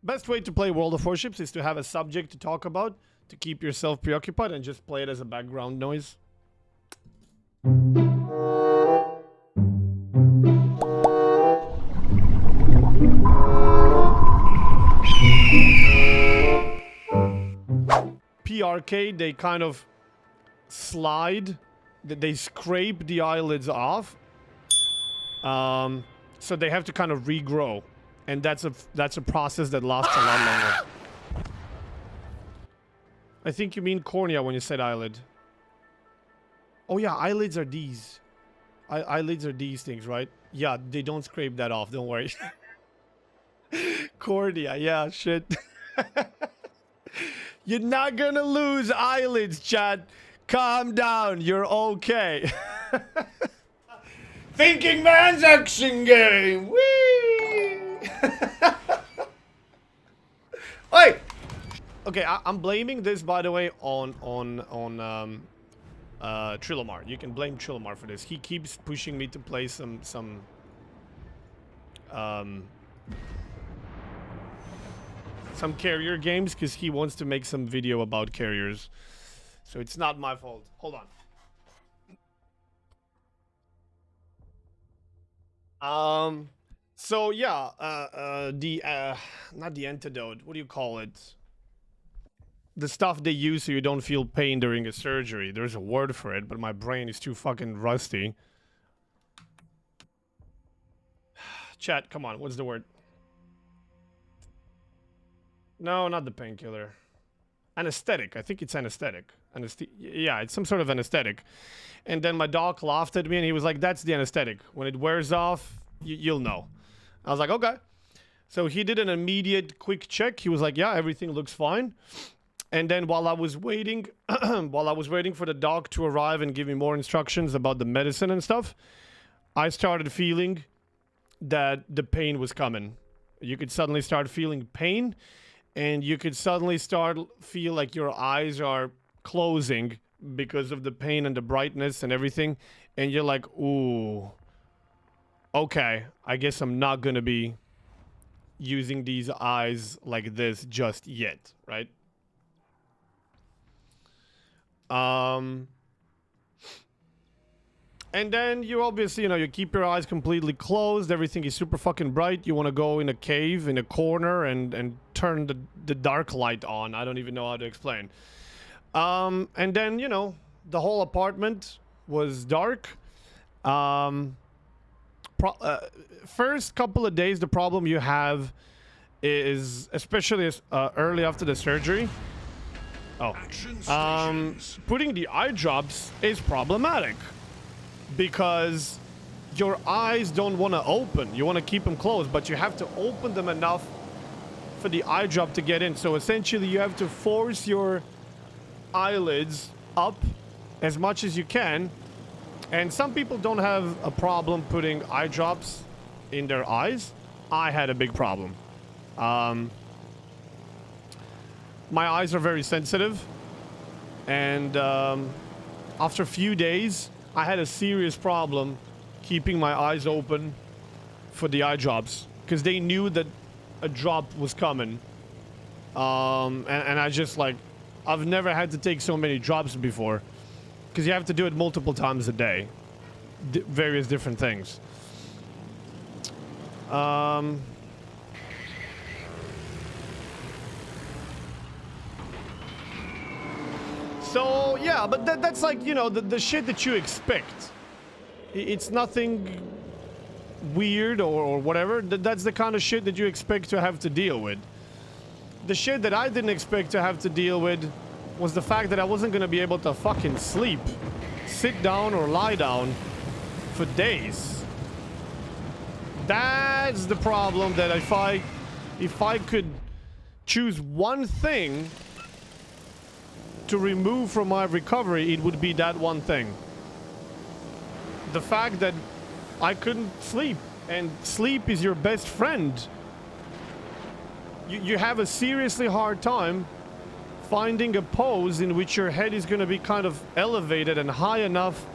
Best way to play World of Warships is to have a subject to talk about, to keep yourself preoccupied, and just play it as a background noise. PRK, they kind of slide, they scrape the eyelids off. So they have to kind of regrow. And that's a process that lasts a lot longer. I think you mean cornea when you said eyelid. Oh yeah, eyelids are these. Eyelids are these things, right? Yeah, they don't scrape that off, don't worry. Cornea, yeah, shit. You're not gonna lose eyelids, chat. Calm down, you're okay. Thinking man's action game. Whee! Oi! Okay, I'm blaming this, by the way, on Trilomar. You can blame Trilomar for this. He keeps pushing me to play some carrier games because he wants to make some video about carriers. So it's not my fault. Hold on. So yeah, not the antidote. What do you call it? The stuff they use so you don't feel pain during a surgery. There's a word for it, but my brain is too fucking rusty. Chat, come on, what's the word? No, not the painkiller. Anesthetic. I think it's anesthetic. Yeah, it's some sort of anesthetic. And then my doc laughed at me and he was like, that's the anesthetic. When it wears off, you'll know. I was like, okay. So he did an immediate quick check. He was like, yeah, everything looks fine. And then while I was waiting, for the doc to arrive and give me more instructions about the medicine and stuff, I started feeling that the pain was coming. You could suddenly start feeling pain. And you could suddenly feel like your eyes are closing because of the pain and the brightness and everything. And you're like, ooh, okay, I guess I'm not going to be using these eyes like this just yet, right? And then you obviously, you keep your eyes completely closed. Everything is super fucking bright. You want to go in a cave, in a corner, and turn the dark light on. I don't even know how to explain. And then, the whole apartment was dark. First couple of days, the problem you have is, especially early after the surgery, putting the eye drops is problematic. Because your eyes don't want to open. You want to keep them closed, but you have to open them enough for the eye drop to get in. So essentially, you have to force your eyelids up as much as you can. And some people don't have a problem putting eye drops in their eyes. I had a big problem. My eyes are very sensitive. And after a few days, I had a serious problem keeping my eyes open for the eye drops because they knew that a drop was coming. And I just I've never had to take so many drops before because you have to do it multiple times a day. Various different things. So, yeah, but that's the shit that you expect. It's nothing weird or whatever. That's the kind of shit that you expect to have to deal with. The shit that I didn't expect to have to deal with was the fact that I wasn't going to be able to fucking sleep, sit down or lie down for days. That's the problem, that if I could choose one thing to remove from my recovery, it would be that one thing. The fact that I couldn't sleep, and sleep is your best friend. You have a seriously hard time finding a pose in which your head is going to be kind of elevated and high enough,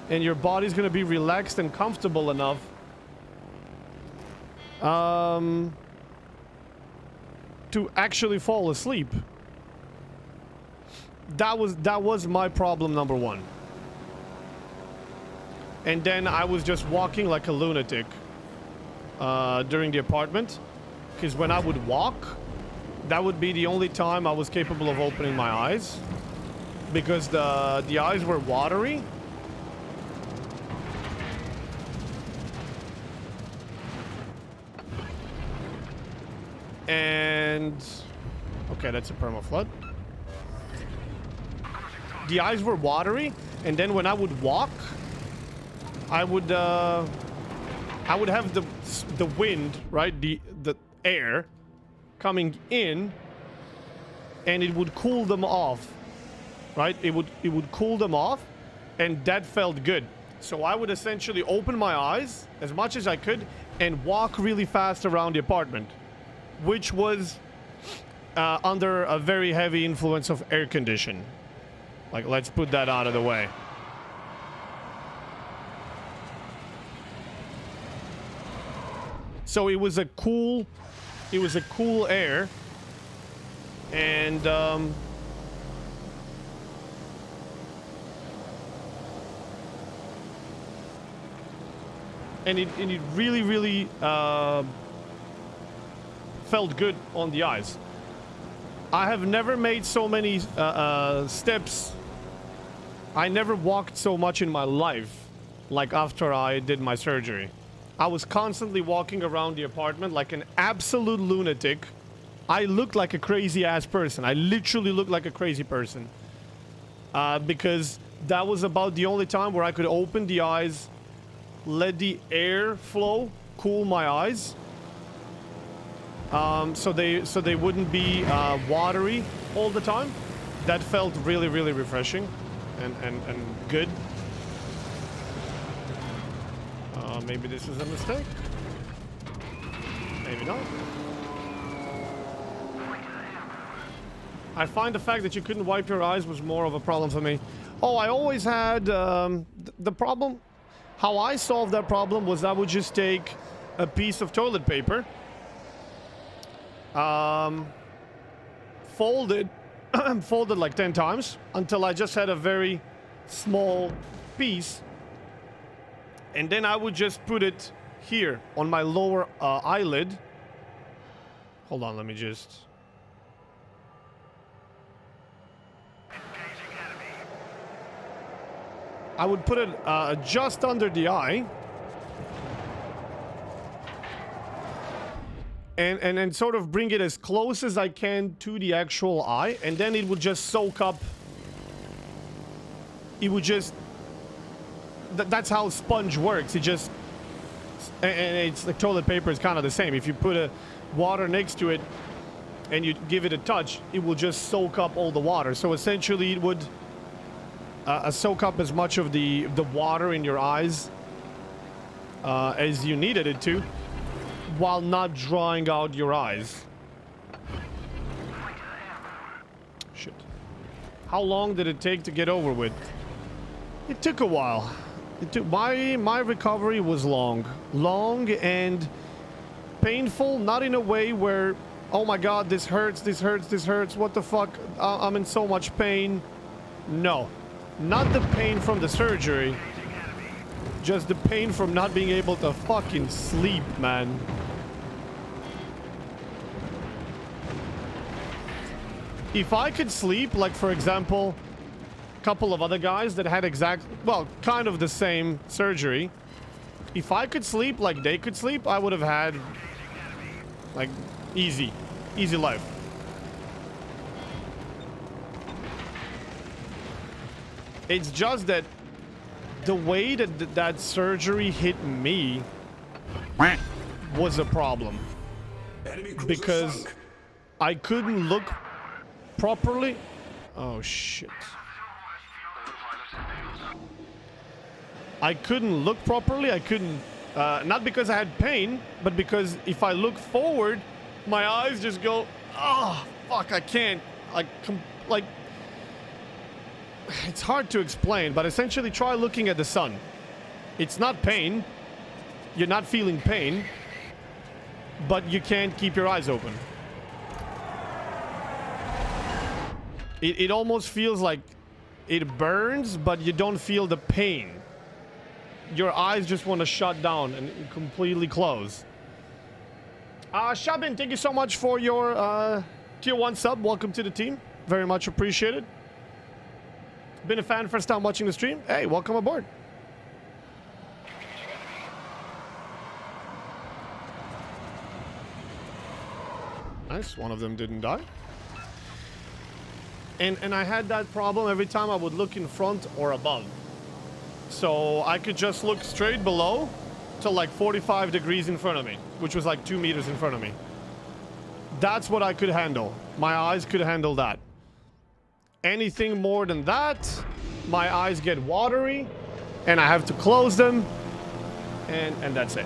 and your body's going to be relaxed and comfortable enough to actually fall asleep. That was my problem number one. And then I was just walking like a lunatic during the apartment, because when I would walk, that would be the only time I was capable of opening my eyes, because the eyes were watery. And okay, that's a permaflood. The eyes were watery, and then when I would walk, I would have the wind, right? The air coming in, and it would cool them off, right? It would cool them off, and that felt good. So I would essentially open my eyes as much as I could and walk really fast around the apartment, which was under a very heavy influence of air condition. Like, let's put that out of the way. So it was a cool air, and it really felt good on the eyes. I have never made so many steps. I never walked so much in my life like after I did my surgery. I was constantly walking around the apartment like an absolute lunatic. I looked like a crazy ass person. I literally looked like a crazy person. Because that was about the only time where I could open the eyes, let the air flow, cool my eyes. So they wouldn't be watery all the time. That felt really refreshing and good. Maybe this is a mistake. Maybe not. I find the fact that you couldn't wipe your eyes was more of a problem for me. Oh, I always had the problem. How I solved that problem was I would just take a piece of toilet paper, fold it like 10 times until I just had a very small piece, and then I would just put it here on my lower eyelid. Hold on, let me just... I would put it just under the eye, and then sort of bring it as close as I can to the actual eye, and then it would just soak up. It would just... That's how sponge works. It just... And it's like toilet paper is kind of the same. If you put a water next to it and you give it a touch, it will just soak up all the water. So essentially it would soak up as much of the water in your eyes as you needed it to, while not drying out your eyes. Shit. How long did it take to get over with? It took a while. It took, my recovery was long and painful, not in a way where, oh my god, this hurts, what the fuck, I'm in so much pain. No, not the pain from the surgery, just the pain from not being able to fucking sleep, man. If I could sleep, like for example, a couple of other guys that had kind of the same surgery, if I could sleep like they could sleep, I would have had like easy life. It's just that the way that that surgery hit me was a problem, because I couldn't look properly. Oh shit. I couldn't look properly. I couldn't, not because I had pain, but because if I look forward, my eyes just go, oh, fuck, I can't. Like, it's hard to explain, but essentially try looking at the sun. It's not pain. You're not feeling pain, but you can't keep your eyes open. It almost feels like it burns, but you don't feel the pain. Your eyes just want to shut down and completely close. Shabin, thank you so much for your tier 1 sub. Welcome to the team. Very much appreciated. Been a fan first time watching the stream. Hey, welcome aboard. Nice, one of them didn't die. And I had that problem every time I would look in front or above. So I could just look straight below to like 45 degrees in front of me, which was like 2 meters in front of me. That's what I could handle. My eyes could handle that. Anything more than that, my eyes get watery and I have to close them, and that's it.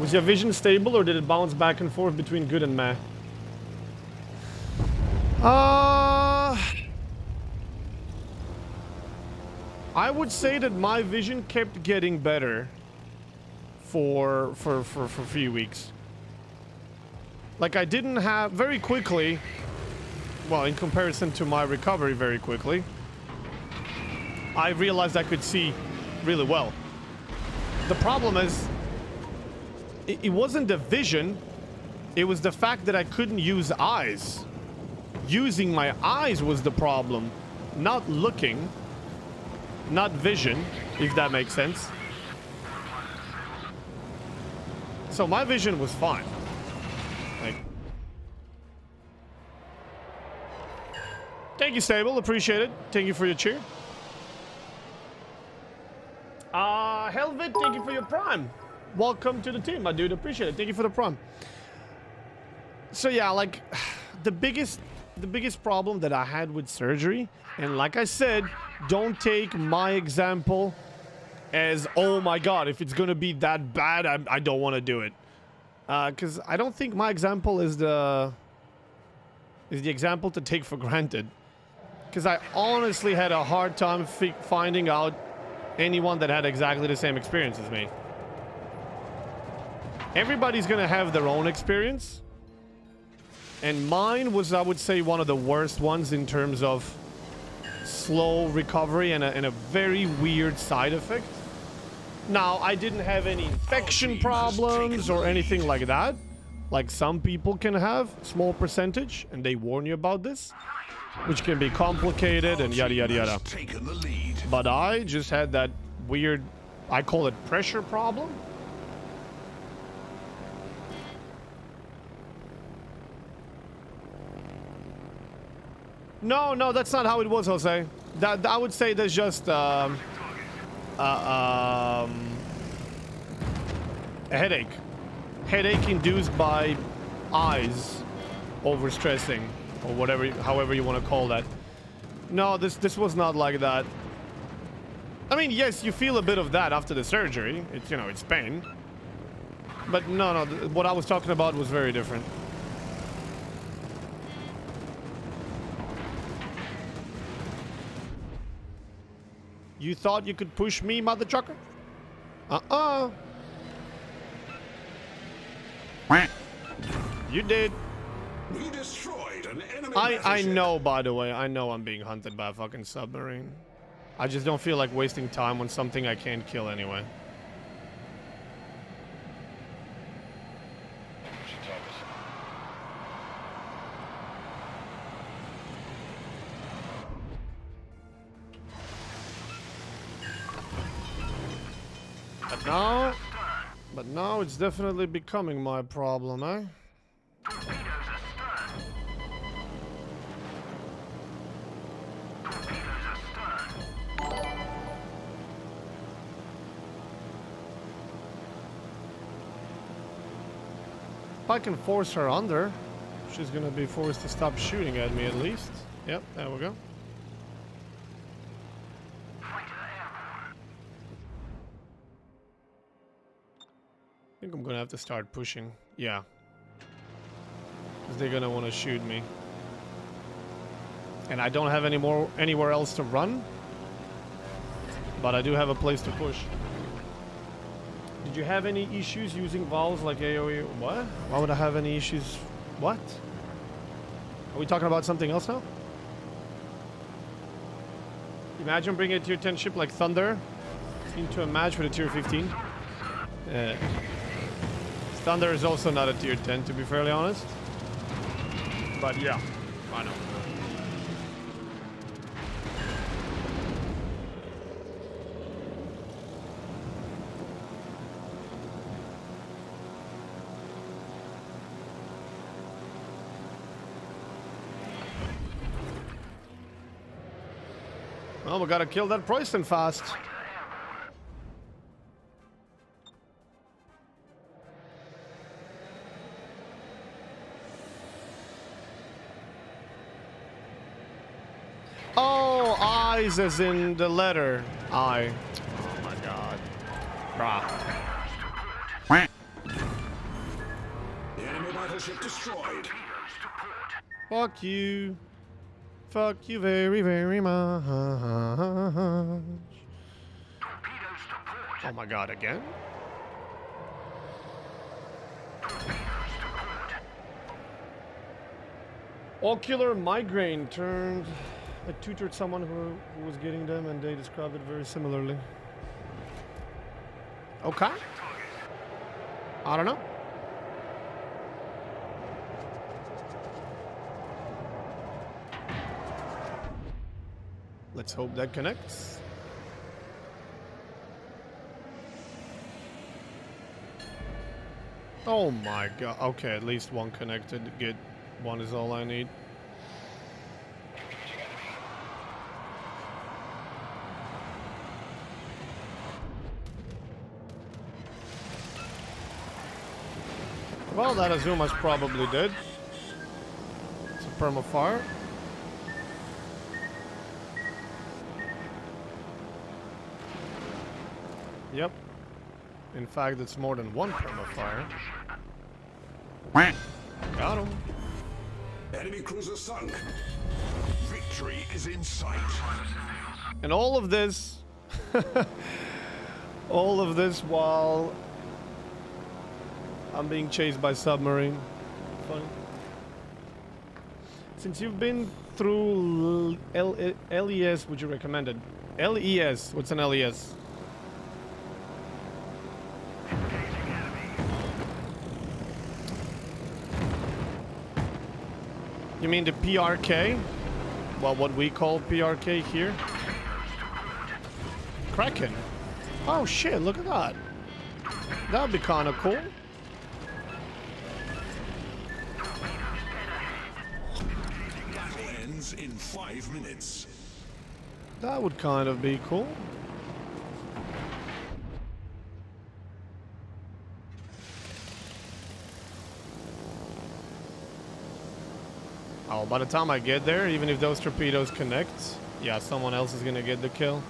Was your vision stable or did it bounce back and forth between good and meh? I would say that my vision kept getting better for a few weeks. Like I didn't have very quickly, well, in comparison to my recovery very quickly, I realized I could see really well. The problem is, it wasn't the vision, it was the fact that I couldn't use eyes. Using my eyes was the problem, not looking, not vision, if that makes sense. So my vision was fine. Like, thank you, Stable, appreciate it. Thank you for your cheer. Helvet, thank you for your prime. Welcome to the team, my dude. Appreciate it. Thank you for the prime. So yeah, like the biggest problem that I had with surgery, and like I said, don't take my example as, oh my god, if it's gonna be that bad, I don't want to do it. Because I don't think my example is the example to take for granted. Because I honestly had a hard time finding out anyone that had exactly the same experience as me. Everybody's gonna have their own experience. And mine was, I would say, one of the worst ones in terms of slow recovery and a very weird side effect. Now, I didn't have any infection problems or anything like that. Like some people can have, small percentage, and they warn you about this, which can be complicated and yada yada yada. But I just had that weird, I call it pressure problem. No, that's not how it was, Jose. That I would say that's just a headache. Headache induced by eyes overstressing or whatever, however you want to call that. No, this was not like that. I mean, yes, you feel a bit of that after the surgery. It's, you know, it's pain. But no, what I was talking about was very different. You thought you could push me, mother trucker? You did. We destroyed an enemy I know, by the way, I know I'm being hunted by a fucking submarine. I just don't feel like wasting time on something I can't kill anyway. But now it's definitely becoming my problem, eh? If I can force her under, she's gonna be forced to stop shooting at me at least. Yep, there we go. I think I'm gonna have to start pushing. Yeah. Because they're gonna want to shoot me. And I don't have anywhere else to run. But I do have a place to push. Did you have any issues using valves like AoE? What? Why would I have any issues? What? Are we talking about something else now? Imagine bringing a tier 10 ship like Thunder into a match with a tier 15. Thunder is also not a tier 10, to be fairly honest. But yeah, I know. Well, we gotta kill that Preußen fast. Oh, eyes as in the letter I. Oh my god. Bruh. The enemy battleship destroyed. Fuck you. Fuck you very, very much. Oh my god, again? Ocular migraine turned. I tutored someone who was getting them and they described it very similarly. Okay. I don't know. Let's hope that connects. Oh my god. Okay, at least one connected. Good. One is all I need. Well, that Azuma's probably dead. It's a permafire. Yep. In fact, it's more than one permafire. Got him. Enemy cruiser sunk. Victory is in sight. And all of this, all of this while I'm being chased by submarine. Funny. Since you've been through LES, would you recommend it? LES. What's an LES? You mean the PRK? Well, what we call PRK here? Kraken. Oh shit, look at that. That'd be kind of cool. Battle ends in 5 minutes. That would kind of be cool. Oh, by the time I get there, even if those torpedoes connect, yeah, someone else is gonna get the kill.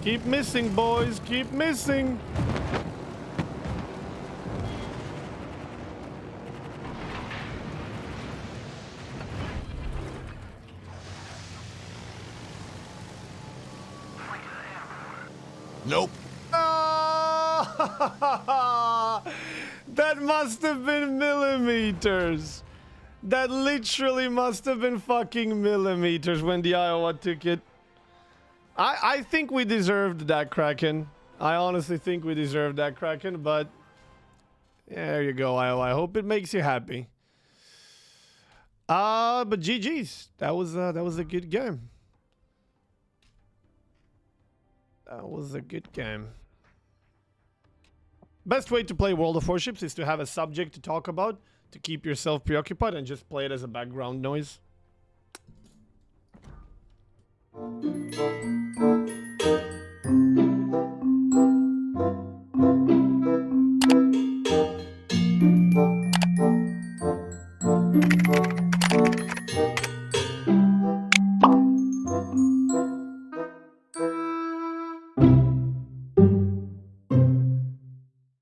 Keep missing, boys. Keep missing. Nope. Ah! That must have been millimeters. That literally must have been fucking millimeters when the Iowa took it. I think we deserved that Kraken. I honestly think we deserved that Kraken, but there you go, Iowa. I hope it makes you happy. But GG's. That was a good game. That was a good game. Best way to play World of Warships is to have a subject to talk about, to keep yourself preoccupied, and just play it as a background noise.